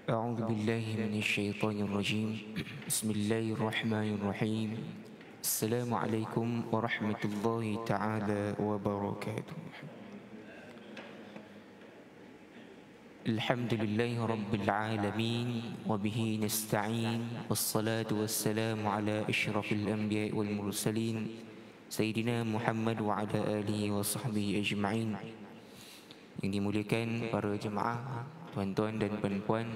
أعوذ بالله من الشيطان الرجيم. بسم الله الرحمن الرحيم. السلام عليكم ورحمة الله تعالى وبركاته. الحمد لله رب العالمين وبه نستعين والصلاة والسلام على أشرف الأنبياء والمرسلين سيدنا محمد وعلى آله وصحبه أجمعين. Yang dimuliakan para jemaah, tuan-tuan dan puan-puan,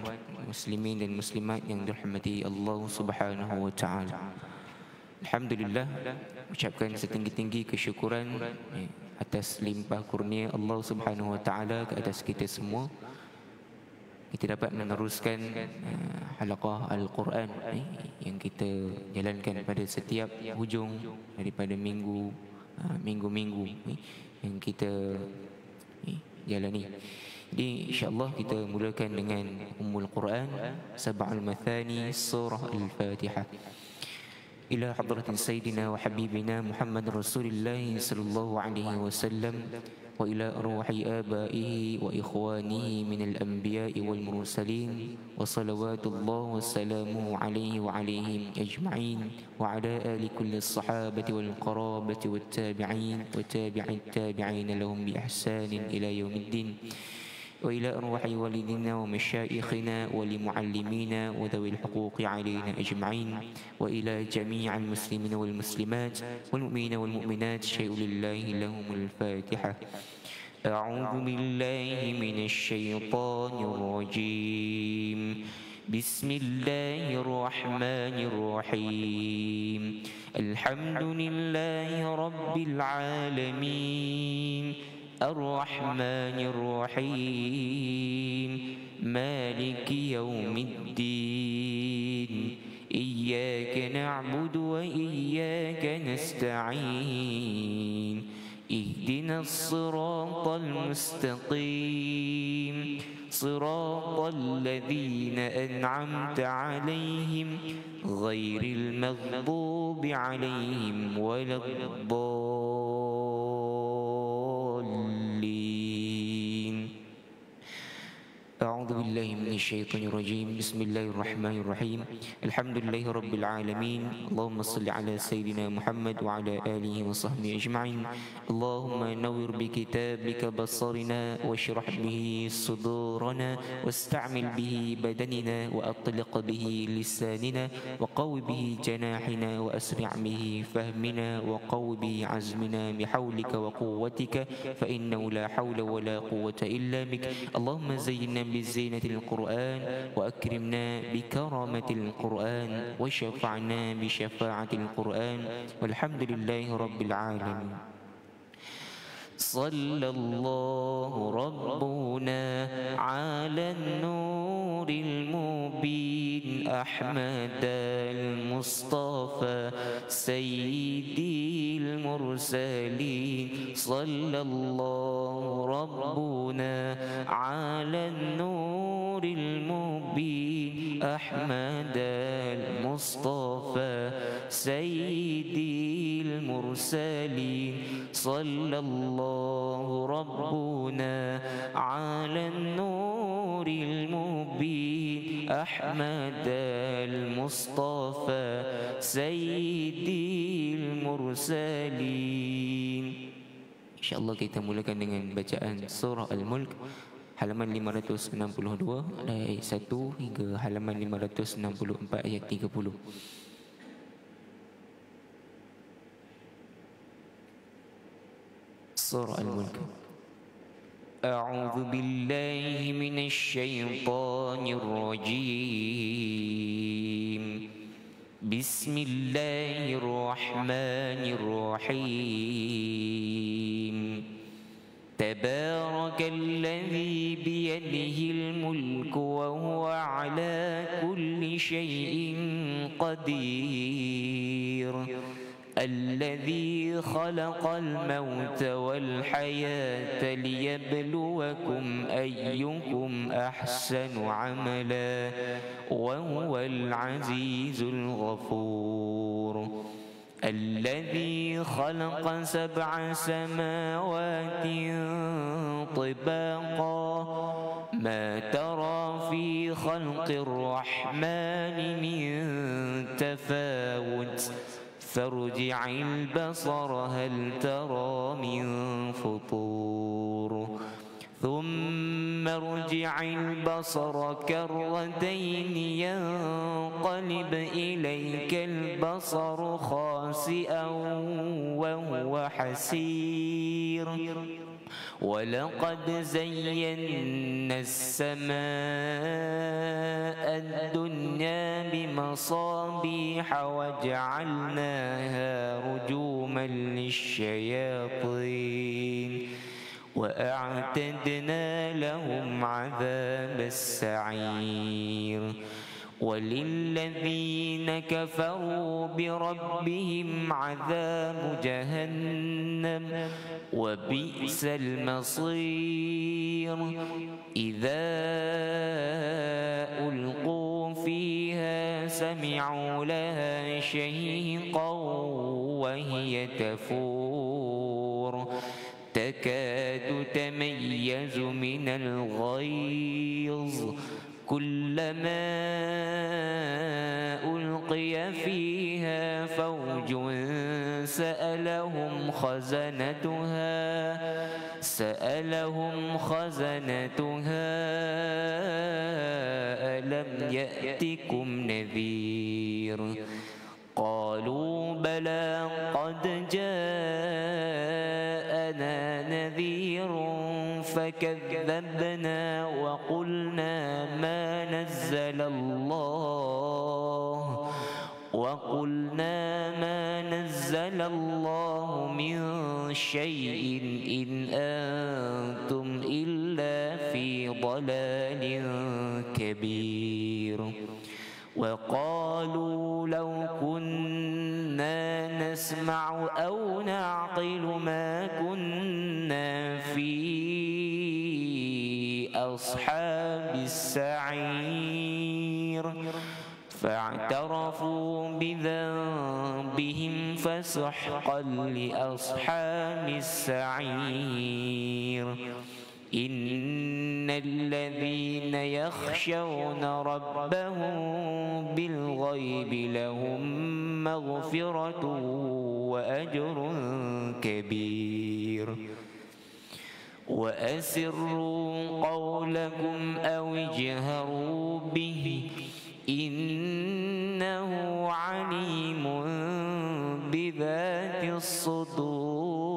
muslimin dan muslimat yang dirahmati Allah Subhanahu wa taala. Alhamdulillah, ucapkan setinggi-tinggi kesyukuran atas limpah kurnia Allah Subhanahu wa taala ke atas kita semua. Kita dapat meneruskan halaqah Al-Quran yang kita jalankan pada setiap hujung daripada minggu-minggu yang kita jalani. Jadi insya-Allah kita mulakan dengan Ummul Quran, Sab'ul Mathani, Surah Al-Fatihah. Ila hadratin Sayyidina wa Habibina Muhammad Rasulullah sallallahu alaihi wasallam wa ila arwahi abaihi wa ikhwanihi minal anbiya'i wal mursalin wa salawatullah wa salamuhu alaihi wa alaihim ajma'in wa ala ali kulli sahabati wal qarabati wat tabi'in wa tabi'it tabi'in lahum bi ihsanin ila yaumiddin wa ila arwahi walidina wa masyayikhina wa limuallimina wa dhawil huquqi alaina ajma'in wa ila jami'al muslimina wal muslimat wal mu'minina wal mu'minat syai'u lillahi lahumul fatihah. A'udzu billahi minasy syaithanir rajim. Bismillahirrahmanirrahim. Alhamdulillahi rabbil alamin. الرحمن الرحيم مالك يوم الدين إياك نعبد وإياك نستعين اهدنا الصراط المستقيم صراط الذين أنعمت عليهم غير المغضوب عليهم ولا أعوذ بالله من الشيطان الرجيم. بسم الله الرحمن الرحيم. الحمد لله رب العالمين. اللهم صل على سيدنا محمد وعلى آله وصحبه أجمعين. اللهم نور بكتابك بصرنا واشرح به صدورنا واستعمل به بدننا وأطلق به لساننا وقو به جناحنا وأسرع به فهمنا وقو به عزمنا بحولك وقوتك فإنه لا حول ولا قوة إلا بك. اللهم زينا بزينة القرآن وأكرمنا بكرامة القرآن وشفعنا بشفاعة القرآن والحمد لله رب العالمين. صلى الله ربنا على النور المبين أحمد المصطفى سيدي المرسلين. صلى الله ربنا على النور المبين أحمد المصطفى سيدي المرسلين. صلى الله ربنا على النور المبين أحمد المصطفى سيدي المرسلين. InsyaAllah kita mulakan dengan bacaan surah Al-Mulk halaman 562 ayat 1 hingga halaman 564 ayat 30. Surah Al-Mulk. A'udzu billahi minasy syaithanir rajim. Bismillahirrahmanirrahim. Tabarakalladzi biyadihil mulku wa huwa ala kulli syai'in qadir. الذي خلق الموت والحياة ليبلوكم أيكم أحسن عملا وهو العزيز الغفور. الذي خلق 7 سماوات طباقا ما ترى في في خلق الرحمن من تفاوت فارجع البصر هل ترى من فطور ثم ارجع البصر كرتين ينقلب إليك البصر خاسئا وهو حسير ولقد زينا السماء الدنيا بمصابيح وجعلناها رجوما للشياطين وأعتدنا لهم عذاب السعير وللذين كفروا بربهم عذاب جهنم وبئس المصير إذا ألقوا فيها سمعوا لها شهيقا وهي تفور تكاد تميز من الغيظ كلما ألقي فيها فوج سألهم خزنتها ألم يأتكم نذير قالوا بلى قد جاءنا نذير فكذبنا وقلنا ما نزل الله من شيء إن أنتم إلا في ضلال كبير وقالوا لو كنا نسمع أو نعقل ما كنا في أصحاب السعير فاعترفوا بذنبهم فسحقا لأصحاب السعير إن الذين يخشون ربهم بالغيب لهم مغفرة وأجر كبير وأسروا قولكم أو اجهروا به إنه عليم بذات الصدور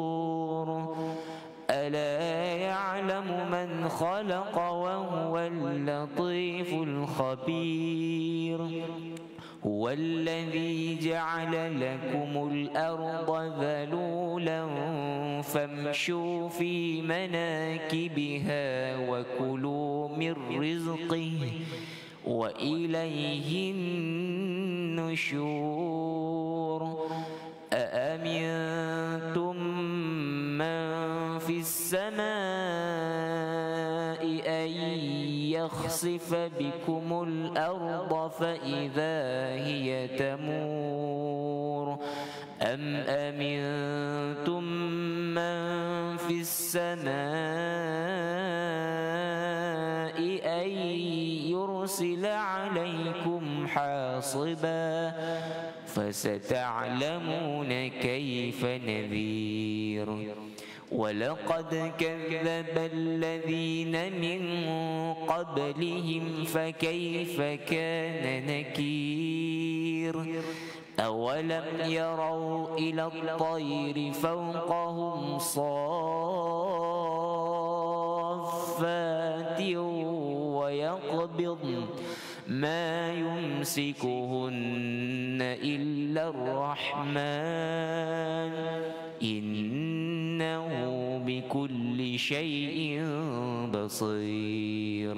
ألا يعلم من خلق وهو اللطيف الخبير هو الذي جعل لكم الأرض ذلولا فامشوا في مناكبها وكلوا من رزقه وإليه النشور أأمنتم من في السماء أن يخسف بكم الأرض فإذا هي تمور أم أمنتم من في السماء أن يرسل عليكم حاصبا فستعلمون كيف نذير ولقد كذب الذين من قبلهم فكيف كان نكير أولم يروا إلى الطير فوقهم صافات ويقبضن ما يمسكهن إلا الرحمن إنه بكل شيء بصير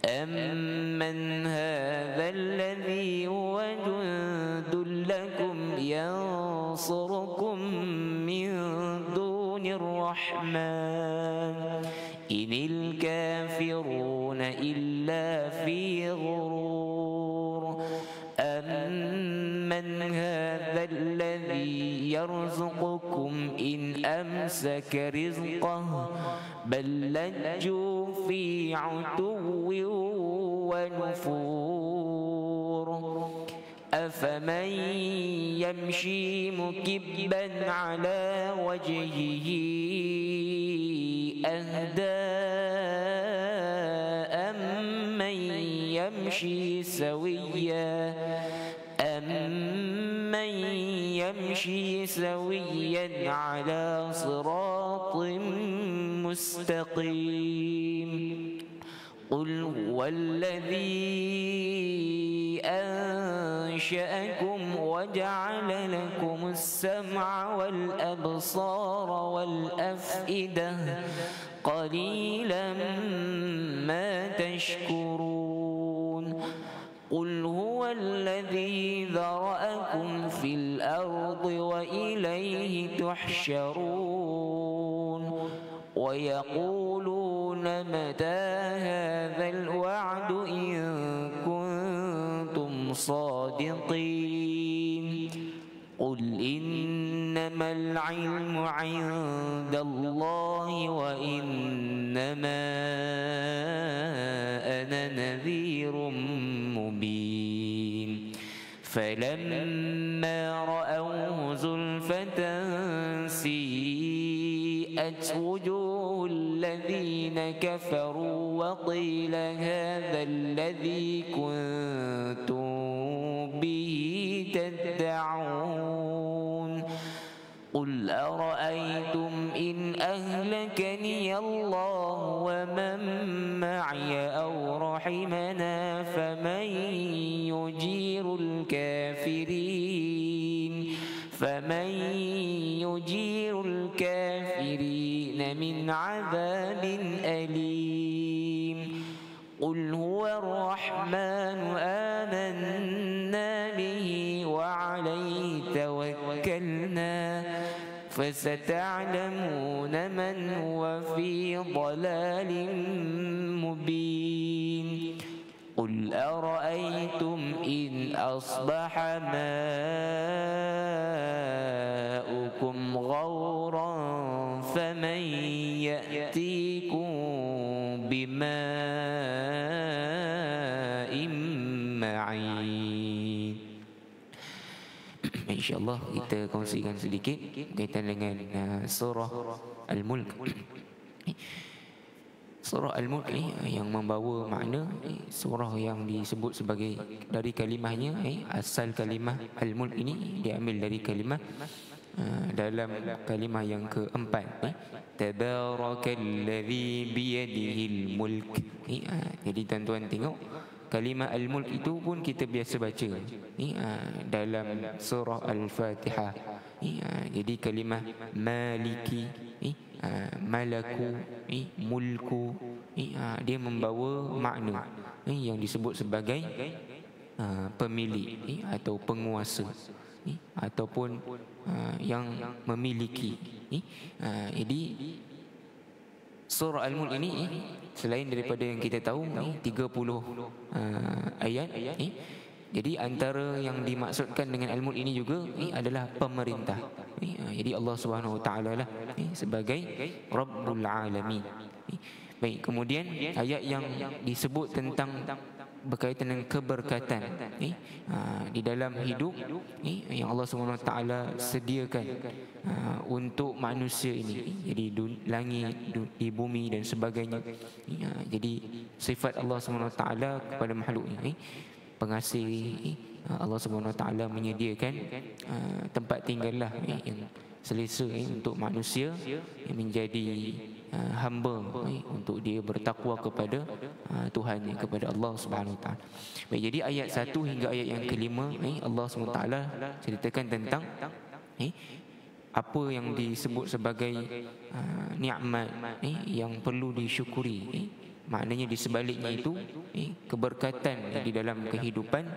أمن هذا الذي هو جند لكم ينصركم من دون الرحمن إن الكافرون إلا في غرور أمن هذا الذي يرزقكم إن أمسك رزقه بل لجوا في عتو ونفور أفمن يمشي مكبا على وجهه أهدى أمن يمشي سويا على صراط مستقيم قل هو الذي أنشأكم وجعل لكم السمع والأبصار والأفئدة قليلا ما تشكرون قل هو الذي ذرأكم في الأرض وإليه تحشرون ويقولون متى هذا الوعد إن كنتم صادقين قل إنما العلم عند الله وإنما أنا نذير مبين فلما رأوه زلفة سيئت وجوه الذين كفروا وقيل هذا الذي كنتم به تدعون قل أرأيتم إن أهلكني الله ومن معي أو رحمنا فمن يجير الكافرين من عذاب أليم قل هو الرحمن آمنا به وعليه توكلنا فستعلمون من هو في ضلال مبين قل أرأيتم إن أصبح ماؤكم غورا فمن يأتيكم بماء معين. InsyaAllah kita kongsikan sedikit berkaitan dengan surah Al-Mulk. Surah Al-Mulk ni yang membawa makna surah yang disebut sebagai dari kalimahnya, asal kalimah Al-Mulk ini diambil dari kalimah dalam kalimah yang keempat, Tabarakalladzi biyadihil mulk. Jadi tuan-tuan tengok kalimah Al-Mulk itu pun kita biasa baca dalam surah Al-Fatihah. Jadi kalimah Maliki, Malaku, Mulku, dia membawa makna yang disebut sebagai pemilik atau penguasa ataupun yang memiliki. Jadi surah Al-Mulk ini selain daripada yang kita tahu 30 ayat, jadi antara yang dimaksudkan dengan Al-Mulk ini juga adalah pemerintah. Jadi Allah Subhanahu Wa Taala lah sebagai Rabbul Alamin. Baik, kemudian ayat yang disebut tentang berkaitan dengan keberkatan di dalam hidup yang Allah Subhanahu Wa Taala sediakan untuk manusia ini. Jadi langit, di bumi dan sebagainya. Jadi sifat Allah Subhanahu Wa Taala kepada makhluk ini, pengasih. Allah Subhanahu Wa Taala menyediakan tempat tinggallah yang selesa untuk manusia yang menjadi hamba untuk dia bertakwa kepada Tuhan, kepada Allah Subhanahu Wa Taala. Baik, jadi ayat 1 hingga ayat yang kelima Allah Subhanahu Wa Taala ceritakan tentang apa yang disebut sebagai nikmat yang perlu disyukuri. Maknanya di sebaliknya itu keberkatan di dalam kehidupan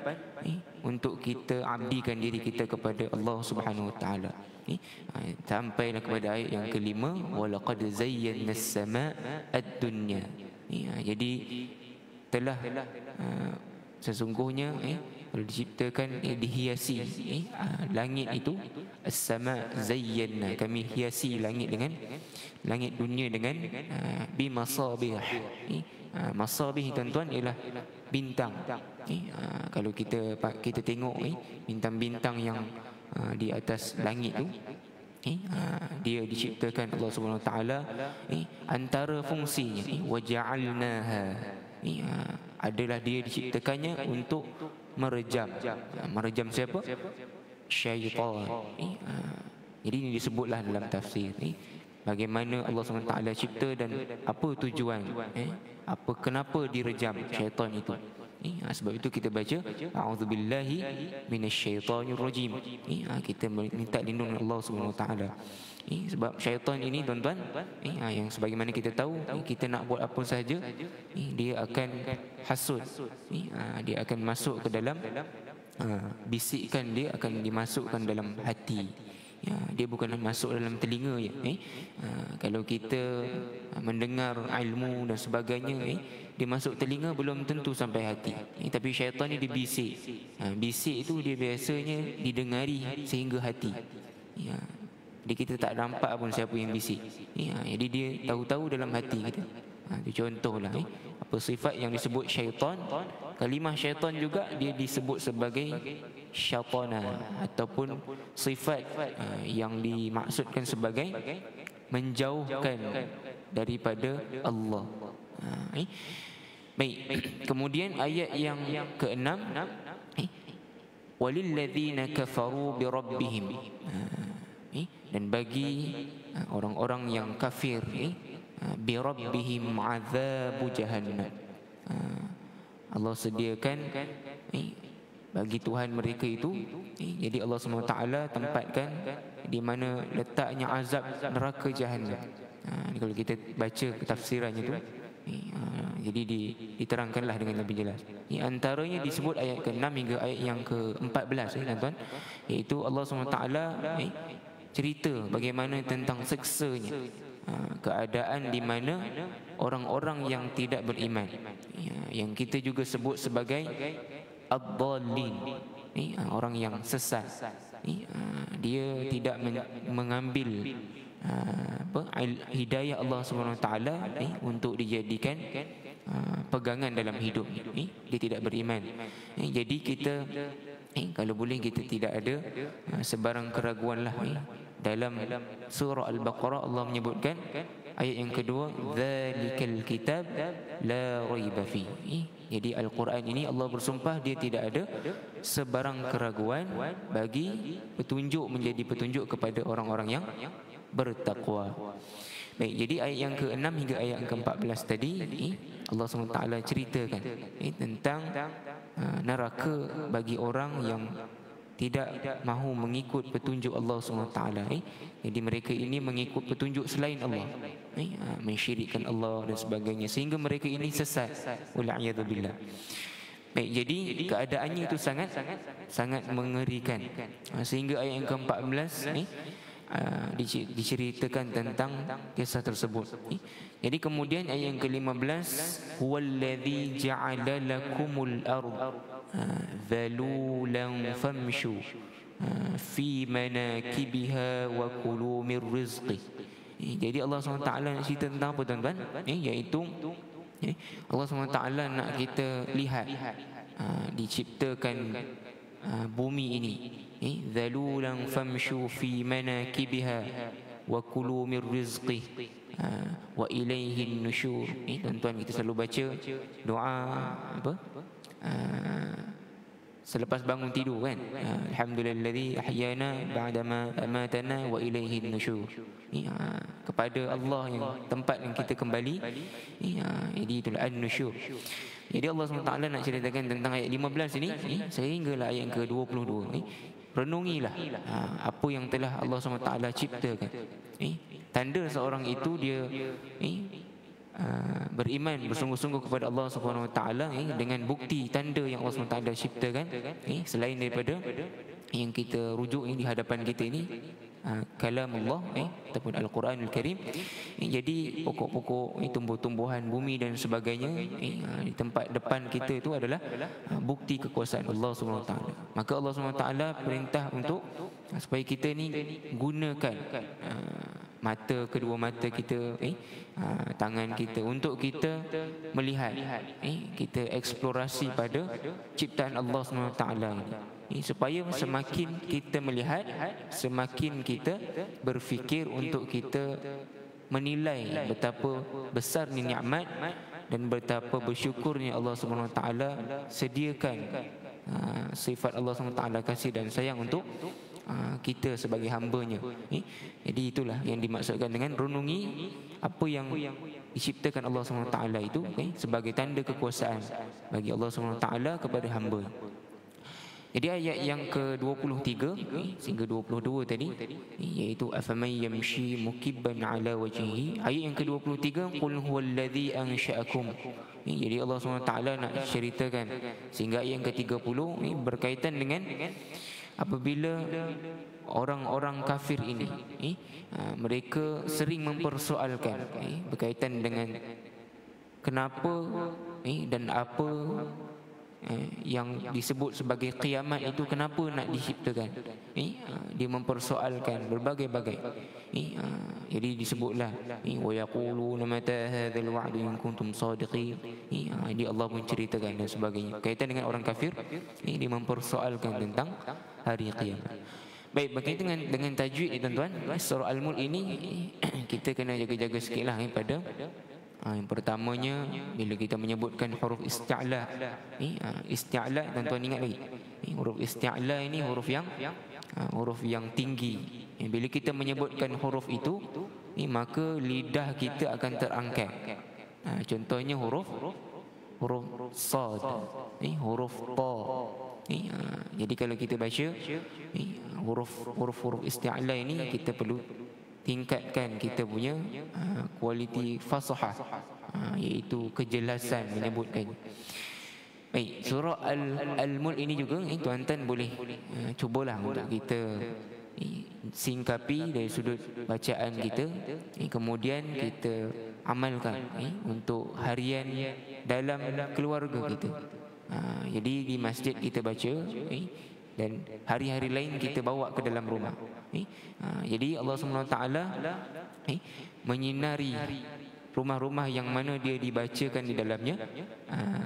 untuk kita abdikan diri kita kepada Allah Subhanahu Wa Taala. Sampailah kepada ayat yang kelima, walaqad zayyana as-samaa ad-dunya. Jadi telah sesungguhnya kalau diciptakan dihiasi langit itu, as-samaa zayyana, kami hiasi langit dengan langit dunia dengan bimasabih. Masabih tuan-tuan ialah bintang. Kalau kita tengok bintang-bintang yang di atas langit tu, dia diciptakan Allah Subhanahu Wa Taala. Antara fungsinya waja'alnaha, adalah dia diciptakannya untuk merejam. Merejam siapa? Syaitan. Jadi ini disebutlah dalam tafsir bagaimana Allah SWT cipta dan apa tujuan, kenapa direjam syaitan itu. Sebab itu kita baca a'udzubillahi minasyaitonirrajim. Kita minta lindung Allah SWT. Sebab syaitan ini tuan-tuan, yang sebagaimana kita tahu, kita nak buat apa sahaja, dia akan hasud. Dia akan masuk ke dalam bisikan, dia akan dimasukkan dalam hati. Dia bukan masuk dalam telinga je. Kalau kita mendengar ilmu dan sebagainya, dia masuk telinga belum tentu sampai hati. Tapi syaitan ni dia bisik. Bisik itu dia biasanya didengari sehingga hati. Jadi kita tak nampak pun siapa yang bisik. Jadi dia tahu-tahu dalam hati kita. Itu contohlah apa sifat yang disebut syaitan. Kalimah syaitan juga dia disebut sebagai syaitana, ataupun sifat yang dimaksudkan sebagai menjauhkan daripada Allah. Baik, kemudian ayat yang ke-6, walilladzina kafaru birabbihim, dan bagi orang-orang yang kafir, birabbihim azabu jahannam, Allah sediakan bagi Tuhan mereka itu. Jadi Allah SWT tempatkan di mana letaknya azab neraka jahannam. Kalau kita baca tafsirannya tu, jadi diterangkanlah dengan lebih jelas. Antaranya disebut ayat ke-6 hingga ayat yang ke-14, tuan-tuan, iaitu Allah SWT cerita bagaimana tentang seksanya, keadaan di mana orang-orang yang tidak beriman, yang kita juga sebut sebagai ad-dallin, orang yang sesat. Dia tidak mengambil hidayah Allah SWT untuk dijadikan pegangan dalam hidup. Dia tidak beriman. Jadi kita, kalau boleh kita tidak ada sebarang keraguan lah. Dalam surah Al-Baqarah Allah menyebutkan ayat yang kedua, dzalikal kitab la raiba fi. Jadi Al-Quran ini Allah bersumpah dia tidak ada sebarang keraguan bagi petunjuk, menjadi petunjuk kepada orang-orang yang bertakwa. Baik, jadi ayat yang ke-6 hingga ayat yang ke-14 tadi, Allah SWT ceritakan tentang neraka bagi orang yang tidak mahu mengikut petunjuk Allah SWT. Jadi mereka ini mengikut petunjuk selain Allah, mensyirikkan Allah dan sebagainya, sehingga mereka ini sesat. Wal'iyadzubillah. Baik, jadi keadaannya itu sangat mengerikan. Sehingga ayat yang ke-14 diceritakan tentang kisah tersebut. Jadi kemudian ayat yang ke-15, huwallazi ja'ala lakumul ardh dhalulan famshu fi manakibiha wa kulu mir rizqi. Jadi Allah SWT nak cerita tentang apa, tuan-tuan? Iaitu Allah SWT nak kita lihat diciptakan bumi ini, dhalulan famshu fi manakibiha wa kulu mir rizqi wa ilaihin nusyur. Tuan-tuan, kita selalu baca doa apa? Selepas bangun tidur kan, alhamdulillazi ahyana ba'dama amatana wa ilaihin nusyur. Kepada Allah yang tempat yang kita kembali. Jadi itulah an-nusyur. Jadi Allah SWT nak ceritakan tentang ayat 15 ini sehinggalah ayat yang ke-22. Renungilah apa yang telah Allah SWT ciptakan. Tanda seorang itu dia beriman bersungguh-sungguh kepada Allah Subhanahu Wa Taala dengan bukti tanda yang Allah Subhanahu Wa Taala ciptakan, selain daripada yang kita rujuk di hadapan kita ini, kalam Allah ataupun Al-Quranul Karim. Jadi pokok-pokok, tumbuh-tumbuhan, bumi dan sebagainya di tempat depan kita itu adalah bukti kekuasaan Allah Subhanahu Wa Taala. Maka Allah Subhanahu Wa Taala perintah untuk supaya kita ni gunakan kedua mata kita, tangan kita, untuk kita melihat, kita eksplorasi pada ciptaan Allah SWT ini, supaya semakin kita melihat, semakin kita berfikir untuk kita menilai betapa besarnya nikmat dan betapa bersyukurnya Allah SWT sediakan sifat Allah SWT kasih dan sayang untuk kita sebagai hamba-Nya. Jadi itulah yang dimaksudkan dengan renungi apa yang diciptakan Allah SWT itu, sebagai tanda kekuasaan bagi Allah SWT kepada hamba. Jadi ayat yang ke-23 sehingga 22 tadi, iaitu afaman yamshi mukibban ala wajhihi. Ayat yang ke-23, qul huwallazi ansha'akum. Jadi Allah SWT nak ceritakan sehingga ayat yang ke-30 berkaitan dengan apabila orang-orang kafir ini, mereka sering mempersoalkan berkaitan dengan kenapa dan apa yang disebut sebagai kiamat itu, kenapa nak diciptakan. Dia mempersoalkan berbagai-bagai. Jadi disebutlah wa yaquluna mata hadzal wa'du in kuntum shadiqin. Jadi Allah pun ceritakan dan sebagainya kaitan dengan orang kafir. Dia mempersoalkan tentang hari kiamat. Baik, berkaitan dengan tajwid ni tuan-tuan, surah Al-Mulk ini kita kena jaga-jaga sikitlah pada yang pertamanya, bila kita menyebutkan huruf isti'la. Isti'la, tuan-tuan ingat lagi, huruf isti'la ini huruf yang tinggi. Bila kita menyebutkan huruf itu, maka lidah kita akan terangkat. Contohnya huruf sad, huruf ta. Jadi kalau kita baca huruf isti'la ini, kita perlu tingkatkan kita punya kualiti fasahah, iaitu kejelasan menyebutkan. Baik, surah Al-Mulk ini juga tuan-tuan boleh cubalah untuk kita singkapi dari sudut bacaan kita, kemudian kita amalkan untuk harian dalam keluarga kita. Jadi di masjid kita baca, dan hari-hari lain kita bawa ke dalam rumah. Jadi Allah SWT menyinari rumah-rumah yang mana dia dibacakan di dalamnya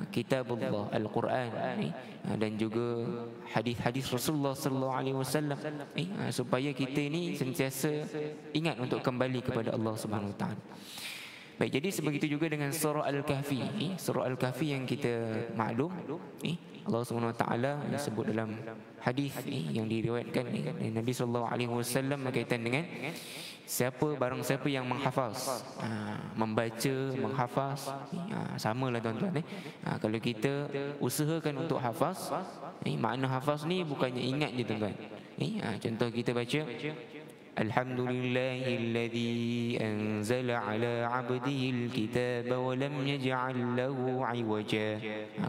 kitabullah, Al-Quran, dan juga hadis-hadis Rasulullah SAW, supaya kita ini sentiasa ingat untuk kembali kepada Allah SWT. Baik, jadi sebegitu juga dengan surah Al-Kahfi. Surah Al-Kahfi yang kita maklum, Allah SWT disebut dalam hadis yang diriwayatkan dari Nabi SAW berkaitan dengan barang siapa yang menghafaz, membaca, menghafaz, samalah tuan-tuan. Kalau kita usahakan untuk hafaz, makna hafaz ni bukannya ingat je tuan-tuan. Contoh kita baca Alhamdulillahilladzi anzala ala 'abdihi al-kitaba wa lam yaj'al lahu 'iwaja.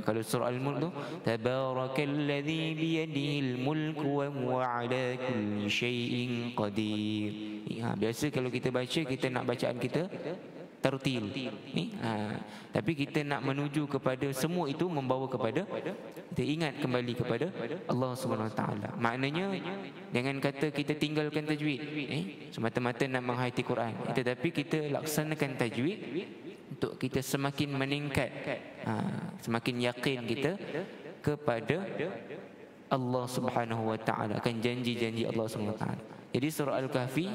Kalau surah Al-Mulk tu, tabarakalladzi biyadihi al-mulku wa huwa 'ala kulli syai'in qadir. Biasa kalau kita baca, kita nak bacaan kita tertil, tapi kita nak menuju kepada semua itu membawa kepada kita ingat kembali kepada Allah SWT. Maknanya dengan kata kita tinggalkan tajwid, semata-mata nak menghayati Quran, tetapi kita laksanakan tajwid untuk kita semakin meningkat, semakin yakin kita kepada Allah Subhanahu Wa Taala, akan janji-janji Allah Subhanahu Wa Taala. Jadi surah Al-Kahfi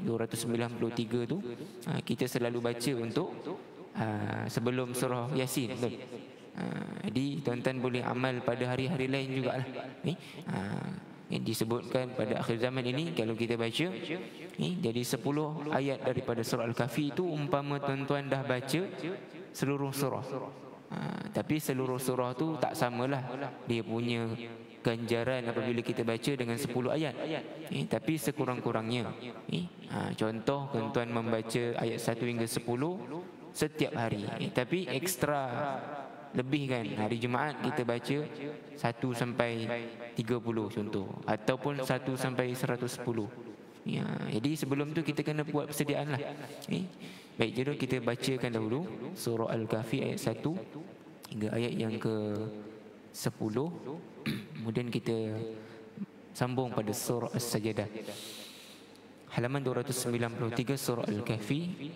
293 tu kita selalu baca untuk sebelum surah Yasin, betul? Jadi tuan-tuan boleh amal pada hari-hari lain jugalah. Yang disebutkan pada akhir zaman ini, kalau kita baca jadi 10 ayat daripada surah Al-Kahfi itu umpama tuan-tuan dah baca seluruh surah. Tapi seluruh surah tu tak samalah dia punya ganjaran apabila kita baca dengan 10 ayat. Tapi sekurang-kurangnya, contoh tuan-tuan membaca ayat 1 hingga 10 setiap hari, tapi ekstra lebih kan, hari Jumaat kita baca 1 sampai 30 contoh, ataupun 1 sampai 110. Jadi sebelum tu kita kena buat persediaan lah. Baik, jadi kita bacakan dahulu surah Al-Kahfi ayat 1 hingga ayat yang ke-10. Kemudian kita sambung pada surah As-Sajdah. halaman 293 surah Al-Kahfi.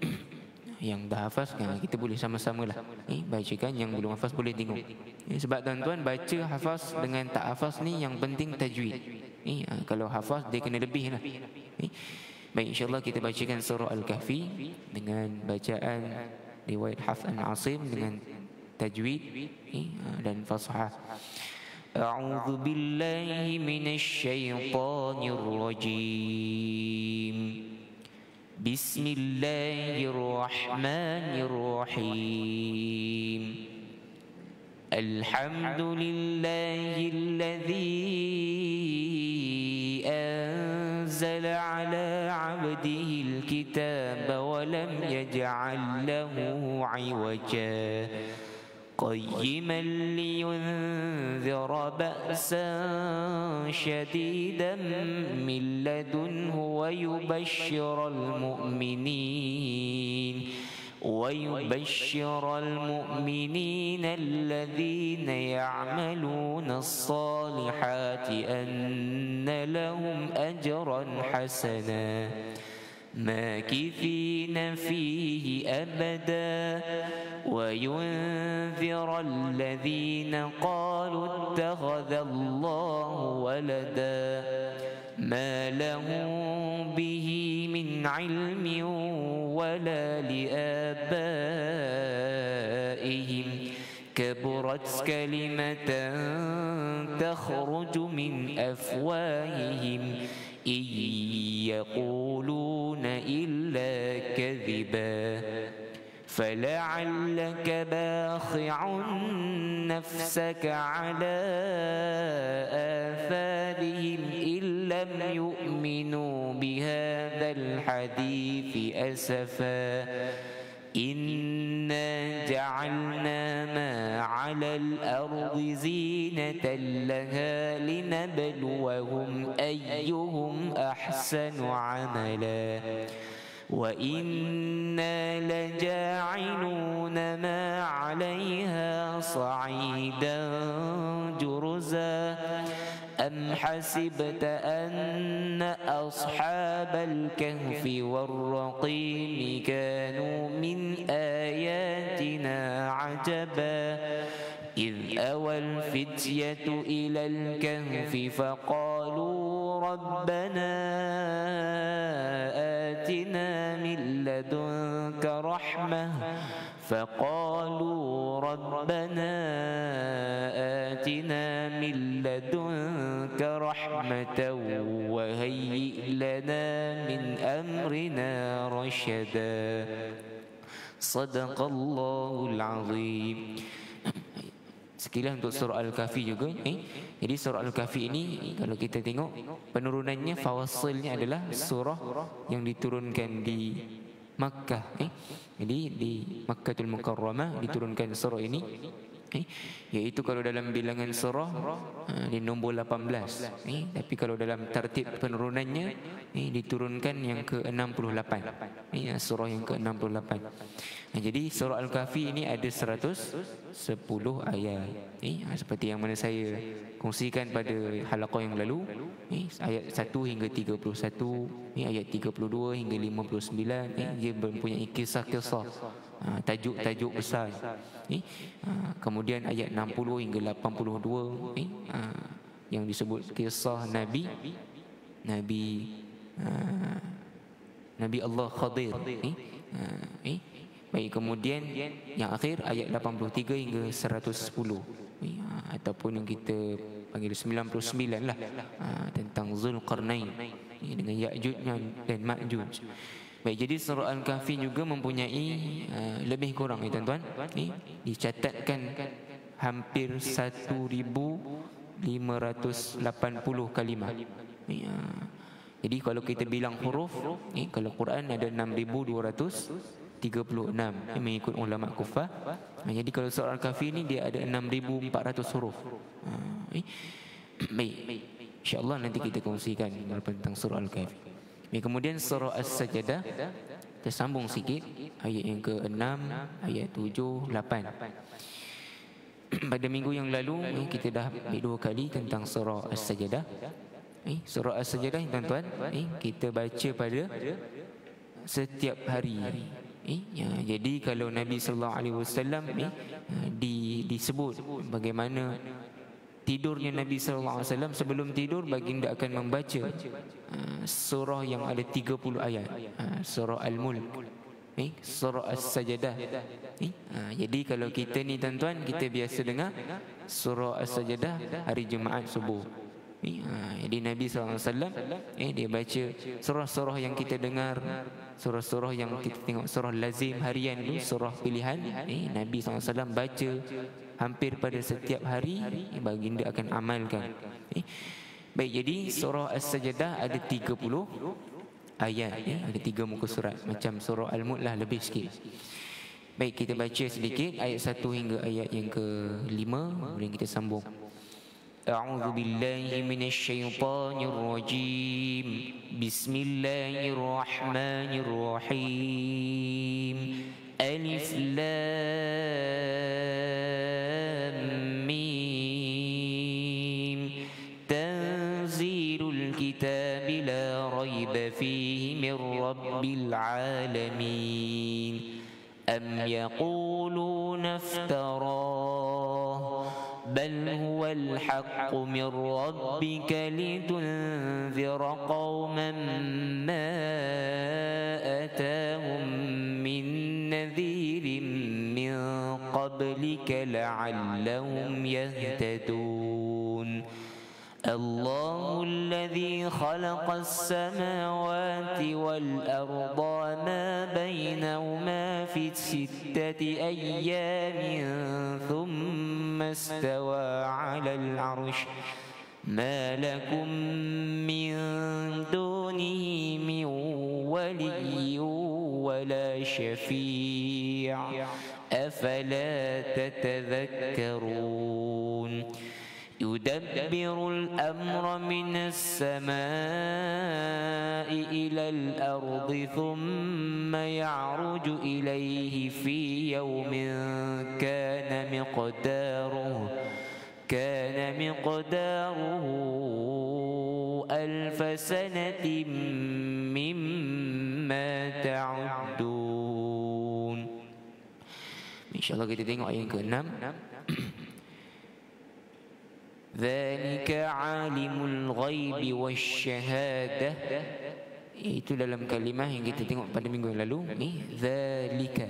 Yang dah hafaz kan, kita boleh sama-sama lah bacakan. Yang belum hafaz boleh tengok. Sebab tuan-tuan baca hafaz dengan tak hafaz ni yang penting tajwid. Kalau hafaz dia kena lebih lah. Baik, insyaAllah kita bacakan surah Al-Kahfi dengan bacaan riwayat Hafs an Asim dengan tajwid dan fasahah. A'udzu billahi minasy syaithanir rajim. Bismillahirrahmanirrahim. Alhamdulillahilladzi anzala ala 'abdihi al-kitaba wa lam yaj'al lahu 'iwaja قيما لينذر بأسا شديدا من لدنه ويبشر المؤمنين الذين يعملون الصالحات أن لهم أجرا حسنا ماكثين فيه أبدا وينذر الذين قالوا اتخذ الله ولدا ما لهم به من علم ولا لآبائهم كبرت كلمة تخرج من أفواههم إن يقولون إلا كذبا فلعلك باخع نفسك على آثارهم إن لم يؤمنوا بهذا الحديث أسفا إنا جعلنا ما على الأرض زينة لها لنبلوهم أيهم أحسن عملا وإنا لجاعلون ما عليها صعيدا جرزا أم حسبت أن أصحاب الكهف والرقيم كانوا من آياتنا عجبا إذ أوى الفتية إلى الكهف فقالوا ربنا آتنا من لدنك رحمة وهيئ لنا من أمرنا رشدا صدق الله العظيم. Sekilas untuk surah Al-Kahfi juga. Jadi surah Al-Kahfi ini kalau kita tengok penurunannya, fawasilnya adalah surah yang diturunkan di Makkah. Jadi di Makkatul Mukarramah diturunkan surah ini. Iaitu kalau dalam bilangan surah di nombor 18. Tapi kalau dalam tertib penurunannya diturunkan yang ke-68. Surah yang ke-68. Jadi surah Al-Kahfi ini ada 110 ayat. Seperti yang mana saya kongsikan pada halaqah yang lalu, ayat 1 hingga 31, ayat 32 hingga 59, dia mempunyai kisah-kisah, tajuk-tajuk besar. Kemudian ayat 60 hingga 82 yang disebut kisah Nabi Allah Khadir. Baik, kemudian yang akhir ayat 83 hingga 110, ataupun yang kita panggil 99 lah, tentang Zulqarnain dengan Ya'juj dan Ma'juj. Baik, jadi surah Al-Kahfi juga mempunyai lebih kurang tuan-tuan, dicatatkan hampir 1580 kalimah. Jadi kalau kita bilang huruf, kalau Quran ada 6236 mengikut ulama Kufah. Jadi kalau surah Al-Kahfi ini dia ada 6400 huruf. Baik, insya-Allah nanti kita kongsikan tentang surah Al-Kahfi. Kemudian surah As-Sajdah, kita sambung sikit ayat yang ke-6, ayat 7, 8. Pada minggu yang lalu kita dah ambil 2 kali tentang surah As-Sajdah. Surah As-Sajadah tuan-tuan, kita baca pada setiap hari. Jadi kalau Nabi sallallahu alaihi wasallam disebut bagaimana tidurnya Nabi sallallahu alaihi wasallam, sebelum tidur baginda akan membaca surah yang ada 30 ayat, surah Al-Mulk, surah As-Sajadah. Jadi kalau kita ni tuan-tuan, kita biasa dengar surah As-Sajadah hari Jumaat subuh. Jadi Nabi SAW dia baca surah-surah yang kita dengar, surah-surah yang kita tengok, surah lazim harian tu, surah pilihan, Nabi SAW baca hampir pada setiap hari, baginda akan amalkan. Baik, jadi surah As-Sajadah ada 30 ayat, ada 3 muka surat, macam surah Al-Mulk lah, lebih sikit. Baik, kita baca sedikit ayat 1 hingga ayat yang ke-5, kemudian kita sambung. أعوذ بالله من الشيطان الرجيم بسم الله الرحمن الرحيم ألف لام ميم تنزيل الكتاب لا ريب فيه من رب العالمين أم يقولون افتراه بل هو الحق من ربك لتنذر قوما ما أتاهم من نذير من قبلك لعلهم يهتدون الله الذي خلق السماوات والأرض وما بينهما في 6 أيام ثم استوى على العرش ما لكم من دونه من ولي ولا شفيع أفلا تتذكرون يدبر الأمر من السماء إلى الأرض ثم يعرج إليه في يوم كان مقداره 1000 سنة مما تعدون. InsyaAllah kita tengok ayat yang ke-6. ذلك عالم الغيب والشهادة. Itu dalam kalimah yang kita tengok pada minggu yang lalu, zalika,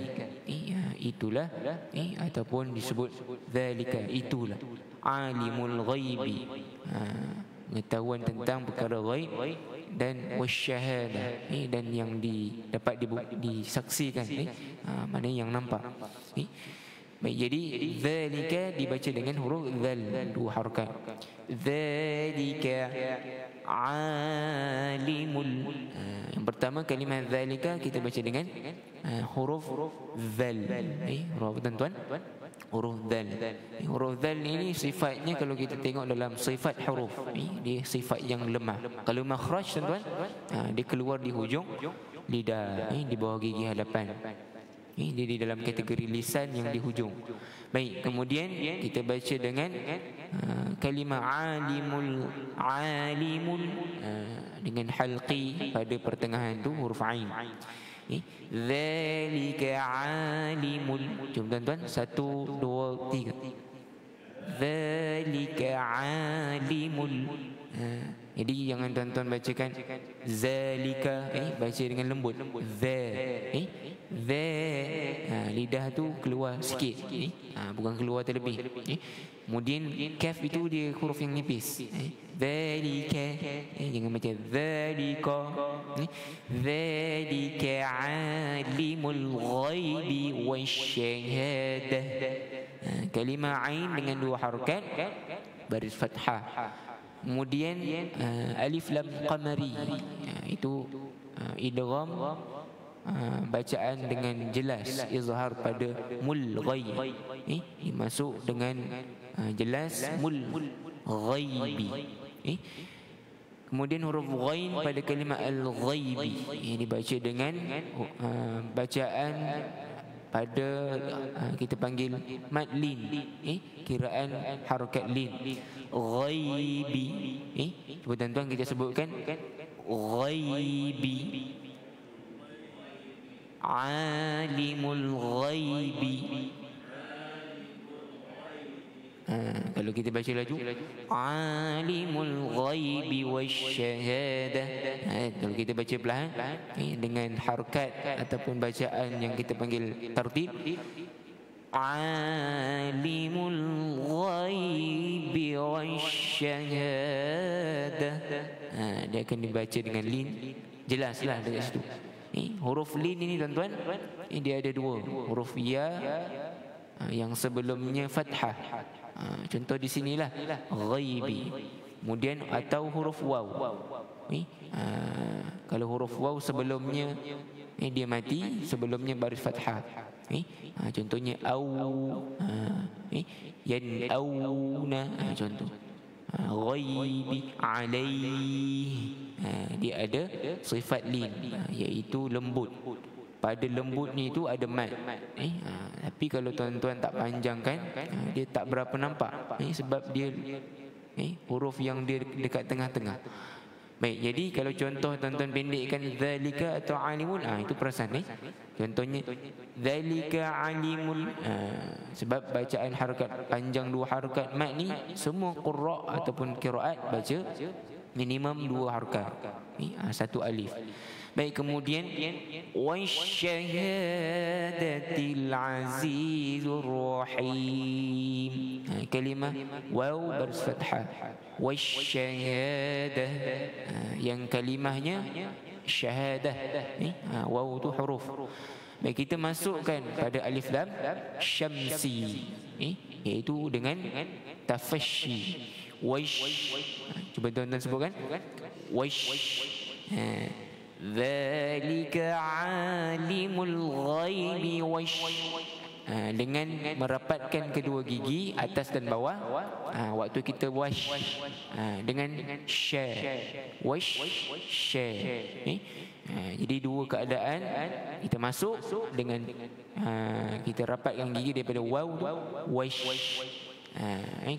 itulah, ataupun disebut zalika, itulah alimul ghaibi, pengetahuan tentang perkara ghaib, dan wasyahadah, dan yang dapat disaksikan, mana yang nampak. Baik, jadi zalika dibaca dengan huruf zal, 2 harakat. Zalika alimul. Yang pertama kalimah zalika kita baca dengan huruf zal. Huruf tuan-tuan, huruf zal. Huruf zal ini sifatnya, kalau kita tengok dalam sifat huruf, dia sifat yang lemah. Kalau makhraj tuan-tuan, dia keluar di hujung lidah, di bawah gigi hadapan. Dia di dalam kategori lisan yang di hujung. Baik, kemudian kita baca dengan kalimah alimul dengan halqi pada pertengahan tu huruf ain. Zalika alimul. Jom tuan-tuan, 1, 2, 3. Zalika alimul. Jadi jangan tuan-tuan bacakan zalika, baca dengan lembut. Lidah tu keluar sikit, bukan keluar terlebih. Kemudian kaf itu dia huruf yang nipis. Zalika, jangan baca zalika. Zalika alimul ghaibi wasyahadah. Kalimah ain dengan 2 harakat, baris fathah. Kemudian alif lam qamari, itu idgham, bacaan dengan jelas, izhar pada mul ghaib, masuk dengan jelas mul ghaibi. Kemudian huruf ghain pada kalimah al-ghaibi, ini dibaca dengan bacaan pada kita panggil mad lin, kiraan harakat lin. Ghaibi, cuba tuan-tuan kita sebutkan ghaibi, alimul ghaibi. Kalau kita baca laju, alimul ghaibi wasyahadah. Kalau kita baca perlahan dengan harakat ataupun bacaan yang kita panggil tartib, alimul ghaibi wasyahadah. Dia akan dibaca dengan lin. Jelaslah dekat situ. Huruf lin ini tuan-tuan, dia ada dua. Huruf ya yang sebelumnya fathah. Contoh di sinilah ghaibi. Kemudian atau huruf waw. Kalau huruf waw sebelumnya dia mati, sebelumnya baris fathah. Contohnya au, yan'auna, contoh. Ghaibi alaih, dia ada sifat lin, iaitu lembut. Pada lembut ni itu ada mad. Tapi kalau tuan-tuan tak panjangkan, dia tak berapa nampak. Sebab dia huruf yang dia dekat tengah-tengah. Baik, jadi kalau contoh tuan-tuan pendekkan zalika atau alimul, itu perasan contohnya zalika alimul, sebab bacaan harakat panjang dua harakat mad ni semua qurra ataupun qiraat baca minimum dua harakat, satu alif. Baik, kemudian wasyahadatil azizur rahim, kalimah waw baris fathah, wasyahadah, yang kalimahnya syahadah, waw tu huruf. Baik, kita masukkan pada alif lam syamsi, iaitu dengan tafasyi. Wash, cuba tuan-tuan sebutkan wash. Dzalika alimul ghaibi wash, dengan merapatkan kedua gigi atas dan bawah. Waktu kita wash dengan sya, wash sya. Jadi dua keadaan, kita masuk dengan kita rapatkan gigi daripada waw wash.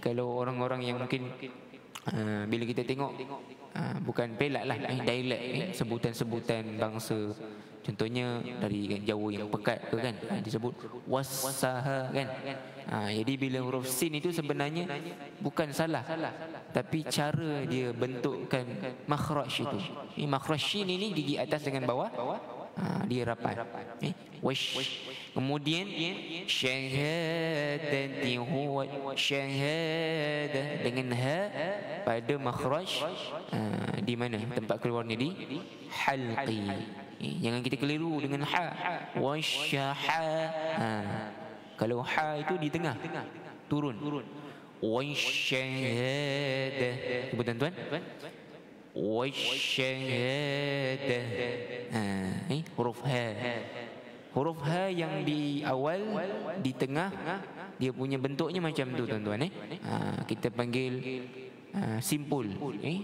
Kalau orang-orang yang mungkin bila kita tengok bukan pelat lah, dialek, sebutan-sebutan bangsa, contohnya dari Jawa yang pekat ke kan, disebut wasaha kan. Jadi bila huruf sin itu sebenarnya bukan salah, tapi cara dia bentukkan makhraj itu. Makhraj sin ini gigi atas dengan bawah, dia rapat. Wash. Kemudian syahadati huwa syahadah dengan ha pada makhraj di mana tempat keluarnya, di halqi. Jangan kita keliru dengan ha. Wasyaha, kalau ha itu di tengah turun. Wasyahadah, cuba tuan-tuan, wasyahadah, huruf ha. Huruf ha yang di awal, di tengah, dia punya bentuknya macam tu tuan-tuan. Kita panggil simpul,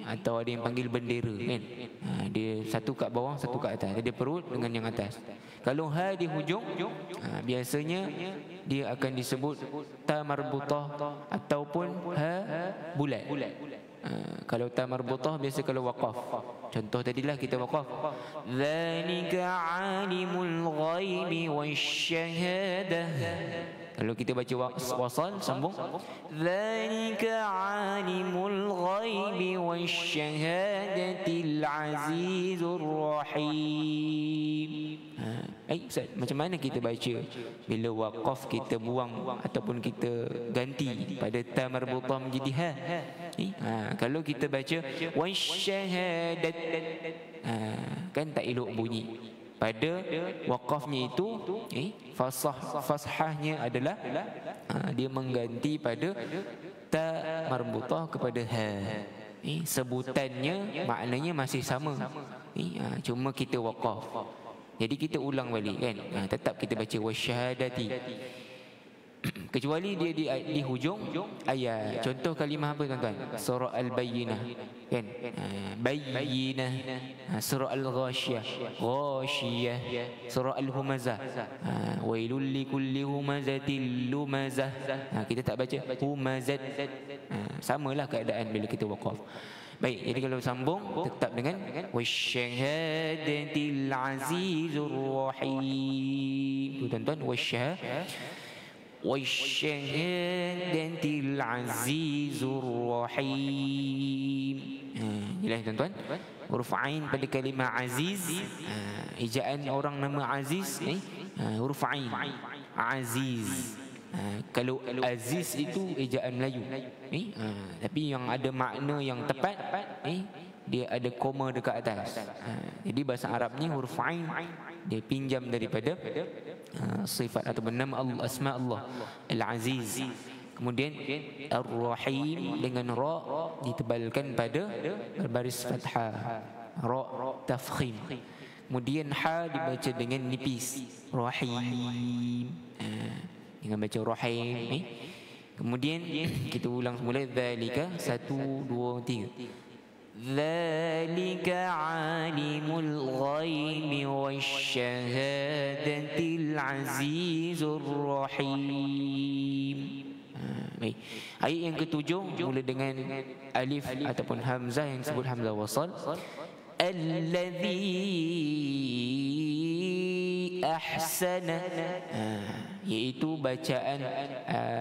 atau ada yang panggil bendera kan. Dia satu kat bawah, satu kat atas. Dia perut dengan yang atas. Kalau ha di hujung, biasanya dia akan disebut ta marbutah ataupun ha bulat. Kalau ta marbutah biasa kalau waqaf. Contoh tadilah kita waqaf, dzalika alimul ghaibi wasyahadah. Kalau kita baca wasal sambung, dzalika alimul ghaibi wasyahadatil azizur rahim. Ustaz, macam mana kita baca bila waqaf kita buang ataupun kita ganti pada ta marbutah menjadi ha? Kalau kita baca wasyahadat, kan tak elok bunyi. Pada waqafnya itu, fashahnya adalah dia mengganti pada ta marbutah kepada ha. Sebutannya maknanya masih sama, cuma kita waqaf. Jadi kita ulang balik kan, tetap kita baca wasyahadati. kecuali dia di hujung ayat. Contoh kalimah apa tuan-tuan? Surah Al-Bayyinah, kan? Bayyinah. Surah Al-Ghashiyah, Ghashiyah. Surah Al-Humazah, wailul likulli humazatil lumazah. Kita tak baca humazat. Samalah keadaan bila kita waqaf. Baik, jadi kalau sambung tetap dengan wasyahadatil azizur rahim. Tuan-tuan, wasyahadatil azizur rahim. Jelas tuan-tuan? Huruf ain pada kalimah aziz, ejaan orang nama Aziz, huruf ain, aziz. Kalau aziz itu ejaan Melayu, tapi yang ada makna yang tepat, dia ada koma dekat atas. Jadi bahasa Arabnya huruf ain dia pinjam daripada sifat atau nama Allah, asma Allah Al-Aziz. Kemudian Ar-Rahim dengan ra ditebalkan pada berbaris fathah, ra tafkhim. Kemudian ha dibaca dengan nipis, Rahim, dengan baca Rahim. Kemudian kita ulang semula, zalika, 1 2 3. Zalika alimul ghaibi wasyahadatil azizur rahim. Baik. Ayat yang ketujuh mula dengan alif ataupun hamzah yang disebut hamzah wasal. Alladhi ahsana, iaitu bacaan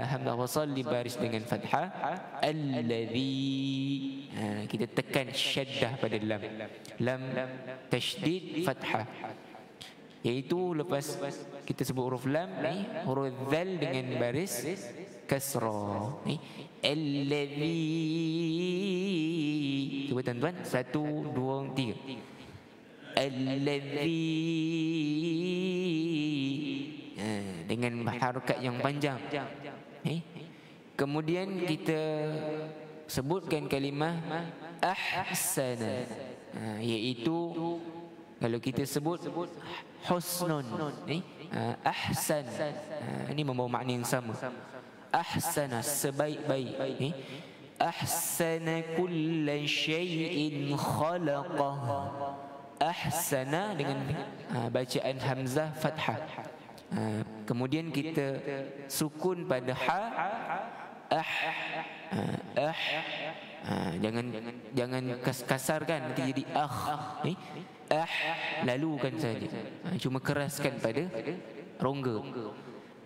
hamzah wasal dibaris dengan fathah. Alladhi, kita tekan syaddah pada lam, lam tasydid fathah, iaitu lepas kita sebut huruf lam ni, huruf zal dengan baris kasrah ni. Alladhi, cuba tuan-tuan, 1 2 3. Alladhi, dengan harakat yang panjang. Kemudian kita sebutkan kalimah ahsana, iaitu kalau kita sebut husnun, ahsan, ini membawa makna yang sama. Ahsana, sebaik-baik. Ahsana kulla syai'in khalaqah. Ahsana dengan bacaan hamzah fathah. Kemudian kita sukun pada ha, jangan kasarkan, nanti jadi lalukan saja, cuma keraskan pada rongga.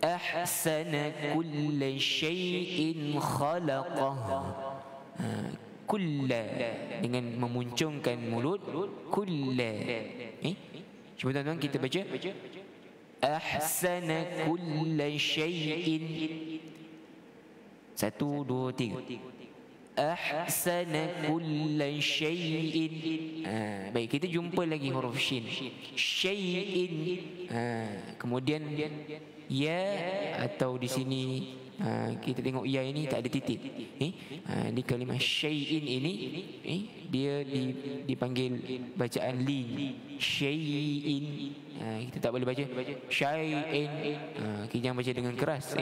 Ahsana kulla syai'in khalaqah. Kulla dengan memuncungkan mulut, kulla. Cuba tuan-tuan kita baca ahsana kulla syai'in. 1 2 3. Ahsana kulla syai'in. Baik, kita jumpa lagi huruf shin, syai'in. Kemudian ya, atau di sini kita tengok ya ini tak ada titik. Di kalimah syai'in ini dia dipanggil bacaan lin, syai'in. Kita tak boleh baca syai'in, kita jangan baca dengan keras.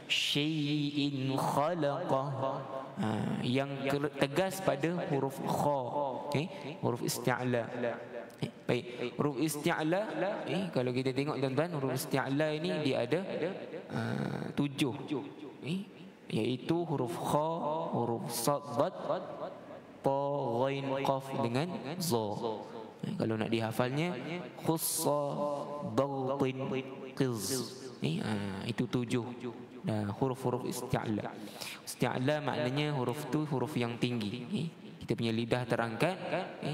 Syai'in khalaqah, yang tegas pada huruf kha, huruf isti'la. Baik, huruf isti'la, kalau kita tengok tuan-tuan, huruf isti'la ini dia ada 7, iaitu huruf kha, huruf sad, ta, ghain, qaf dengan za. Kalau nak dihafalnya, khussa, daltin, qiz. Itu 7 huruf-huruf isti'la. Isti'la maknanya huruf tu huruf yang tinggi. Kita punya lidah terangkat,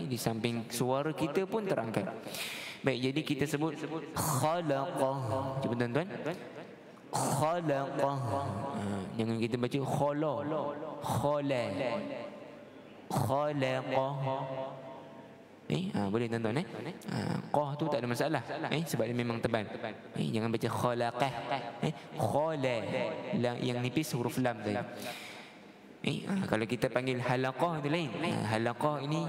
di samping suara kita pun terangkat. Baik, jadi kita sebut khalaqah. Cuba tuan-tuan, khalaqah. Jangan kita baca khala, khala, khalaqah. Boleh tuan-tuan, qah tu tak ada masalah, sebab dia memang tebal. Jangan baca khalaqah, khala, yang nipis huruf lam tadi. Kalau kita panggil halaqah itu lain. Halaqah ini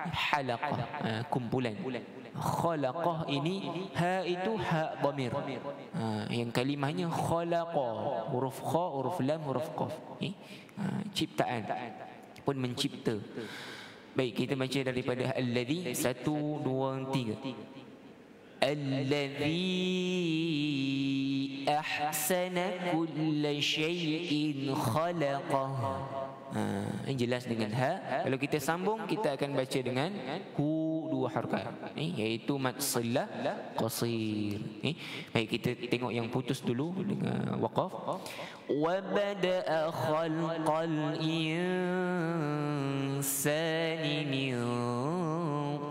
halaqah, kumpulan. Khalaqah ini ha itu ha dhamir. Yang kalimahnya khalaqa, huruf kha, huruf lam, huruf qaf. Ciptaan pun mencipta. Baik, kita baca daripada alladhi 1 2 3. Alladhi ahsana kulla syai'in khalaqah. Ini jelas dengan ha. Kalau kita sambung, kita akan baca dengan hu, 2 harakat, iaitu mad sillah qasir. Baik, kita tengok yang putus dulu dengan waqaf. Wa bada'a khalqal insani min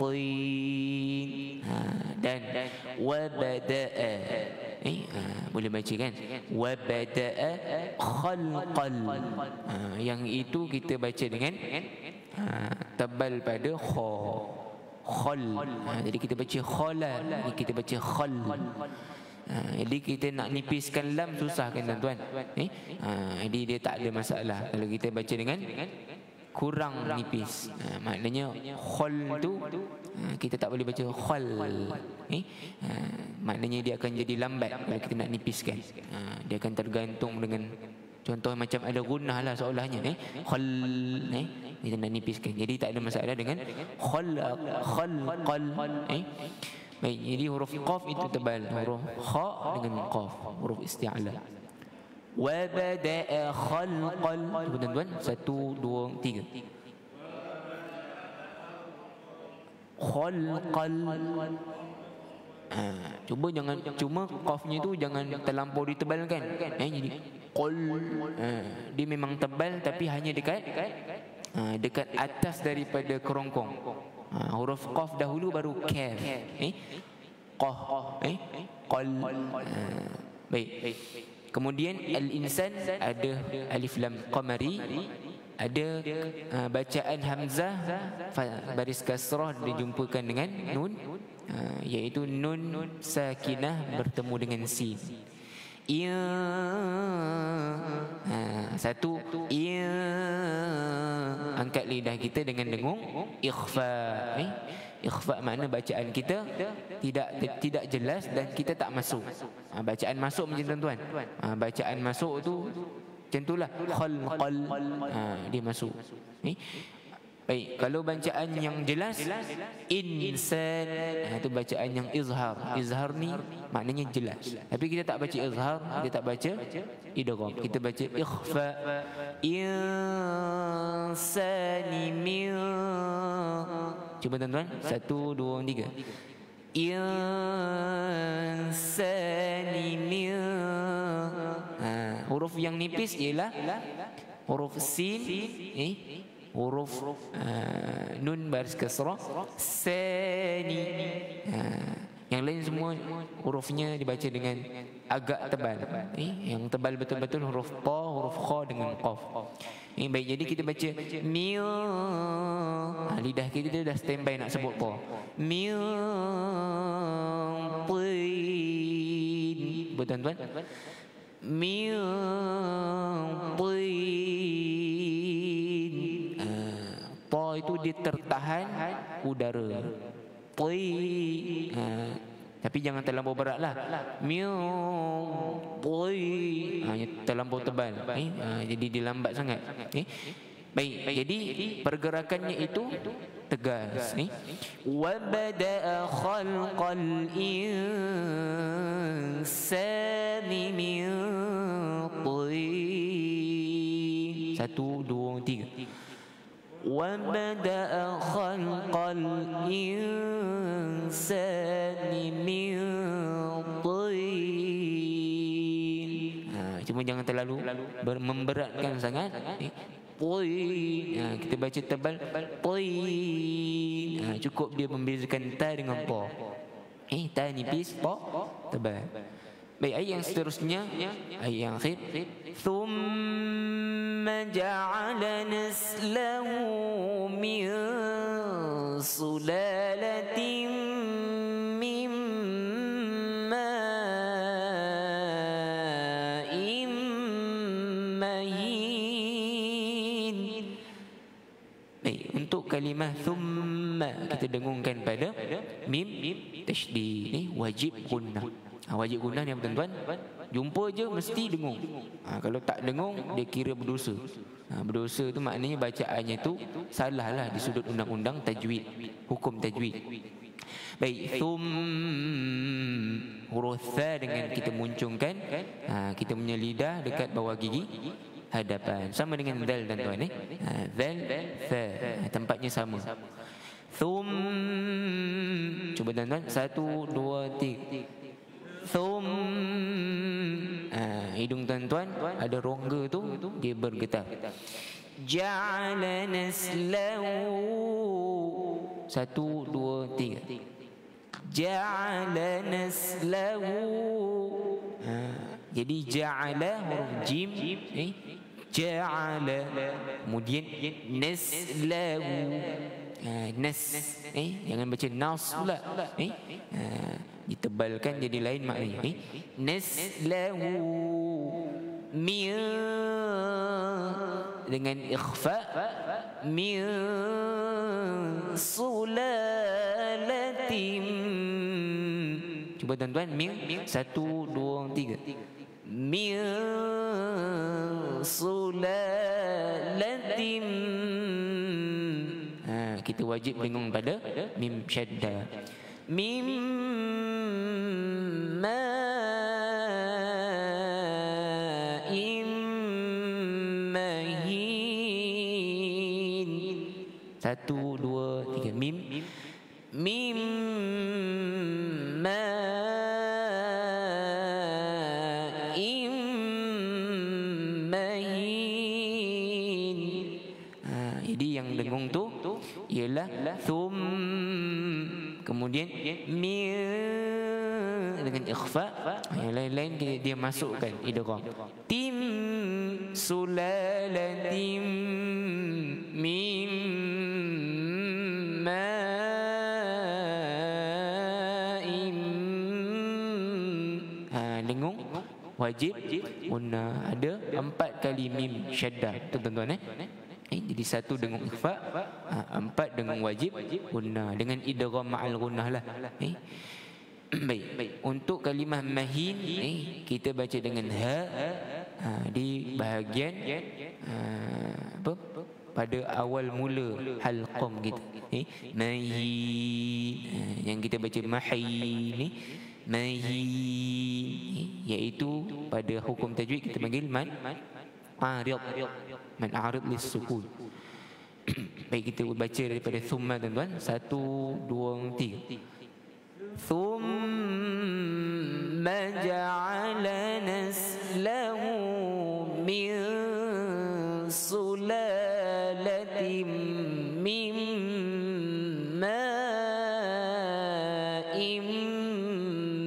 tin. Dan wa bada'a, boleh baca kan? Wa bada'a khalqal. Yang itu kita baca dengan tebal pada kha, khal. Jadi kita baca khala, ini kita baca khal. Jadi kita nak nipiskan lam susah kan tuan-tuan? Jadi dia tak ada masalah kalau kita baca dengan kurang nipis. Maknanya khal tu kita tak boleh baca khal. Maknanya dia akan jadi lambat kalau kita nak nipiskan. Dia akan tergantung dengan contoh macam ada gunnah lah seolahnya, khal, kita nak nipiskan. Jadi tak ada masalah dengan khalqal. Baik, jadi huruf qaf itu tebal, huruf kha dengan qaf, huruf isti'ala. Wa bada'a khalqal. Tuan-tuan, 1 2 3. Khalqal. Cuba jangan, cuma qafnya tu jangan terlampau ditebalkan. Jadi qul, dia memang tebal tapi hanya dekat atas daripada kerongkong. Huruf qaf dahulu baru kaf. Qaf, qal. Baik. Kemudian al-insan ada alif lam qamari, ada bacaan hamzah baris kasrah dijumpakan dengan nun, iaitu nun sakinah bertemu dengan sin. Satu angkat lidah kita dengan dengung, ikhfa. Ikhfa makna bacaan kita tidak jelas dan kita tak masuk. Bacaan masuk macam tuan-tuan. Bacaan masuk tu macam itulah, khalqal, dia masuk. Baik, kalau bacaan yang jelas insan, itu bacaan yang izhar. Izhar ni maknanya jelas. Tapi kita tak baca izhar, kita tak baca idgham. Kita baca ikhfa. Insani min. Cuba tuan-tuan, 1 2 3. Insani min. Huruf yang nipis ialah huruf sin, huruf nun baris kasrah, sani. Yang lain semua hurufnya dibaca dengan agak tebal. Yang tebal betul-betul huruf ta, huruf kha dengan qaf. Baik, jadi kita baca mil. Lidah kita dah standby nak sebut ta. Mil tin. Betul tuan? Mil tin. Ta itu dia tertahan udara. Tin. Tapi jangan terlampau beratlah. Miu boy. Terlampau tebal. Jadi dia lambat sangat. Baik, jadi pergerakannya itu tegas. Wa bada'a khalqal insani min tin. 1 2 3. وَبَدَأَ خَلْقَ الْإِنسَانِ مِنْ طِينٍ. Cuma jangan terlalu memberatkan sangat. Kita baca tebal. Cukup dia membezakan ta dengan pa. Ta nipis, pa tebal. Baik, ayat yang seterusnya, ayat yang akhir. ثُمَّ جَعَلَ نَسْلَهُ مِنْ سُلَالَةٍ مِنْ مَاءٍ مَهِينٍ. Baik, untuk kalimah thumma kita dengungkan pada mim tasydid ni wajib gunnah. Wajib gunnah ni apa tuan-tuan? Jumpa je mesti dengung. Kalau tak dengung dia kira berdosa. Berdosa tu maknanya bacaannya tu salah lah di sudut undang-undang tajwid, hukum tajwid. Baik, huruf tha dengan kita muncungkan kita punya lidah dekat bawah gigi hadapan, sama dengan dal tuan-tuan dal, tha, tempatnya sama. Cuba tuan-tuan, 1, 2, 3. Hidung tuan-tuan ada rongga tu dia bergetar. Ja'ala naslahu, 1, 2, 3. Ja'ala naslahu. Jadi ja'ala huruf jim, ja'ala, kemudian naslahu, nas, jangan baca nas pula, ditebalkan jadi lain maknanya. Naslahu min, dengan ikhfa, min sulalatin. Cuba tuan-tuan, min 1, 2, 3. Min sulalatin. Kita wajib dengung pada mim syadda. Mim ma'in mahin. 1, 2, 3. Mim ma'in mahin. Jadi yang dengung tu ialah thum, kemudian mi dengan ikhfa, yang lain-lain dia masukkan idgham. Tim sulalatim mim ma'in. Dengung wajib guna. Ada 4 kali mim syaddah tuan-tuan jadi 1 dengung ikhfa, 4 dengung wajib guna dengan idgham ma'al gunnah lah. Baik, untuk kalimah mahin kita baca dengan ha, di bahagian pada awal mula halqam kita. Mahin, yang kita baca mahin mahin, iaitu pada hukum tajwid kita panggil man arid, man arid lis-sukun. Baik, kita baca daripada thumma tuan-tuan. 1, 2, 3. Thumma ja'ala naslahu min sulalatin min ma'in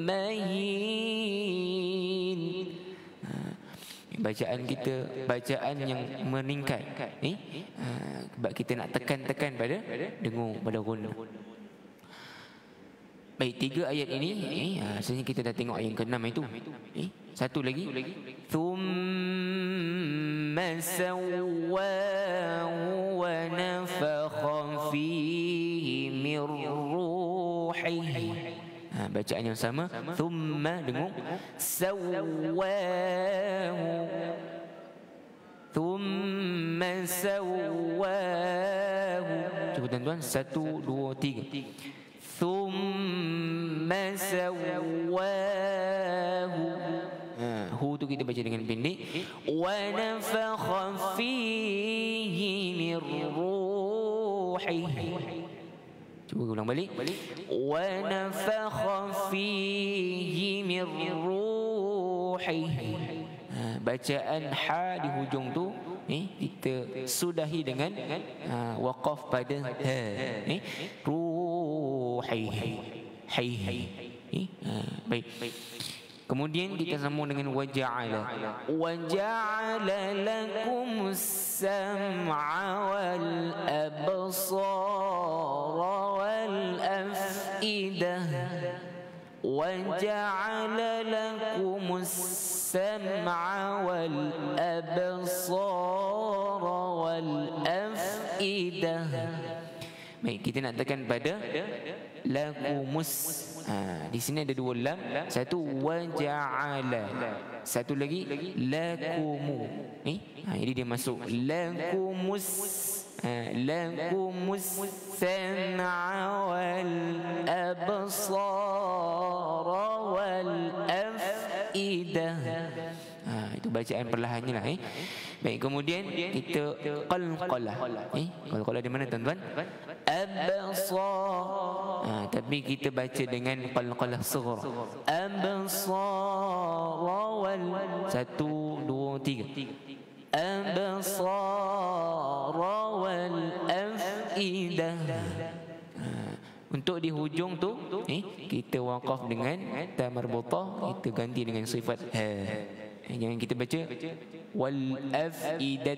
mahin. Bacaan kita bacaan yang meningkat sebab kita nak tekan-tekan pada dengung, pada guna. Baik, 3 ayat ini sebenarnya kita dah tengok ayat ke-6 itu. Satu lagi, thumma sawwahu wa nafakha fihi min ruhihi. Bacaan yang sama, thumma dengung, sawwahu, thumma sawwahu. Cuba tuan-tuan, 1, 2, 3. Thumma sawwahu. Hu tu kita baca dengan pendek. Wa nafakha fihi min ruhihi. Cuba ulang balik. Wa nafakha fihi min ruhihi. Bacaan ha di hujung tu kita sudahi dengan waqaf pada ha. Ruhihi. Baik. Kemudian kita sambung dengan waja'ala. Waja'ala lakum as-sam'a wal absara wal af'idah. Waja'ala lakum as-sam'a wal absara wal af'idah. afidah. Baik, kita nak tekan pada lakumus. Di sini ada dua lam. Satu waja'ala, satu lagi lakumu. Jadi dia masuk lakumus. Lakumus sam'a wal absara wal afidah. Itu bacaan perlahannya lah. Baik, kemudian kita qalqalah. Qalqalah di mana tuan-tuan? Absar. Tapi kita baca dengan qalqalah sughra. Absara wal, 1 2 3. Absara wal afidah. Untuk di hujung tu kita waqaf dengan ta marbutah, kita ganti dengan sifat ha. Jangan kita baca wal afidat,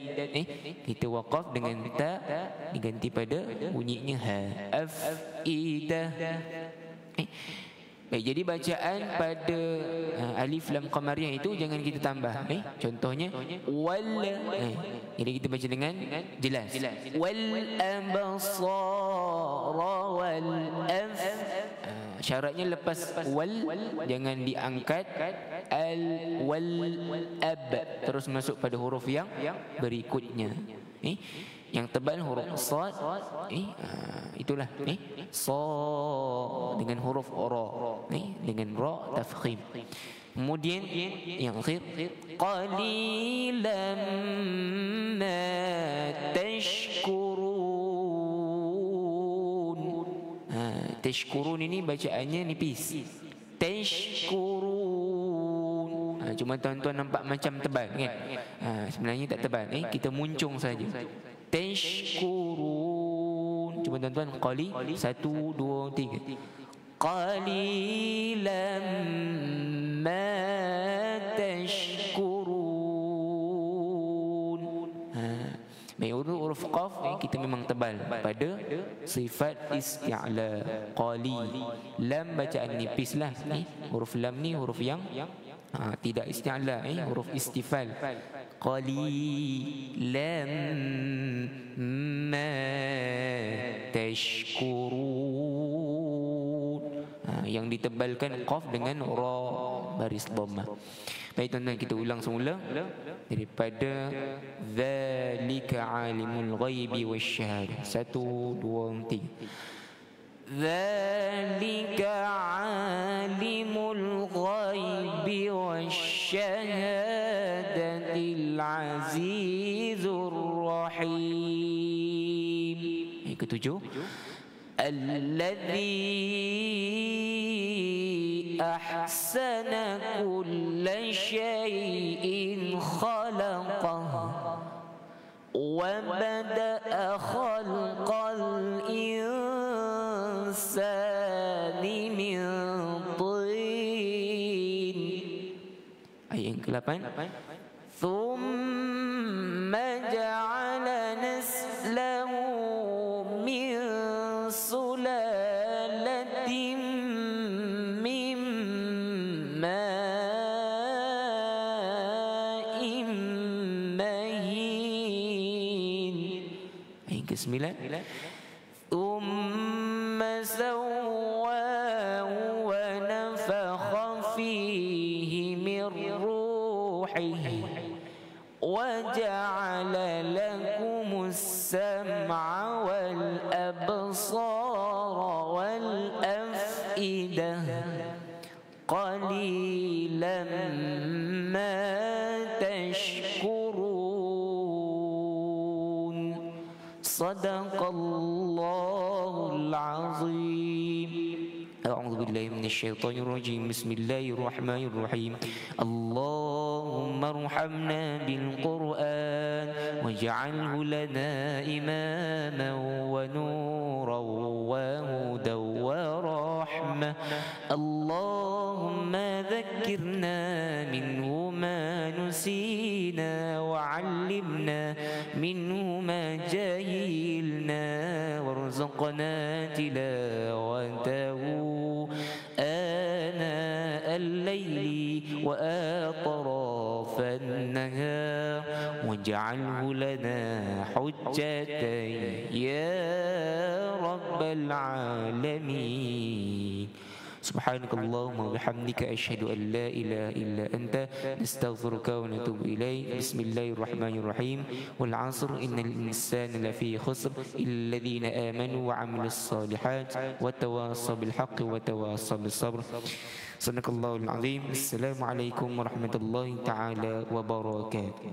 kita waqaf dengan ta diganti pada bunyinya ha. Afidah. Baik, jadi bacaan pada alif lam qamariyah itu jangan kita tambah. Contohnya wal, jadi kita baca dengan jelas. Wal absara wal af. Syaratnya lepas wal jangan diangkat al wal ab, terus masuk pada huruf yang berikutnya. Yang tebal huruf sad, itulah sa dengan huruf ra, dengan ra tafkhim. Kemudian yang akhir qalilan ma tashkurun. Tashkurun ini bacaannya nipis. Tashkurun. Cuma tuan-tuan nampak macam tebal kan? Sebenarnya tak tebal. Kita muncung saja. Tashkurun. Cuma tuan-tuan qali 1 2 3. Qalilan ma tashkurun. Baik, huruf qaf kita memang tebal pada sifat isti'la. Qali. Lam bacaan nipis lah. Huruf lam ni huruf yang tidak isti'la, huruf istifal. Qalilan ma tashkurun. Yang ditebalkan qaf dengan ra baris dhammah. Baik tuan-tuan, kita ulang semula daripada zalika alimul ghaibi wasyahadah. 1 2 3. Zalika alimul ghaibi wasyahadatil azizur rahim. Ketujuh, alladzi ahsana kulla syai'in khalaqah wa bada'a khalqal insani min tin. Ayat yang ke-8. Thumma ja'ala naslahu min sulalatin min ma'in mahin. Ayat ke-9. Thumma sawwahu wa nafakha fihi min ruhihi wa ja'ala lakumus sam'a wal absara wal afidah qalilan ma tashkurun. Sadaqallahul azim. A'udzu billahi minasyaitonir rajim. Bismillahirrahmanirrahim. Allahumma arhamna bil Qur'an waj'alhu lana imaman wa nuran wa hudan wa rahmah. Allahumma dhakkirna minhu ma nusina wa 'allimna minhu ma jahilna warzuqna tilawatahu آناء الليل وأطراف النهار واجعله لنا حجة يا رب العالمين. سبحانك اللهم وبحمدك أشهد أن لا إله إلا أنت نستغفرك ونتوب إليك. بسم الله الرحمن الرحيم. والعصر إن الإنسان لفي خسر إلا الذين آمنوا وعملوا الصالحات وتواصوا بالحق وتواصوا بالصبر. صدق الله العظيم. السلام عليكم ورحمة الله تعالى وبركاته.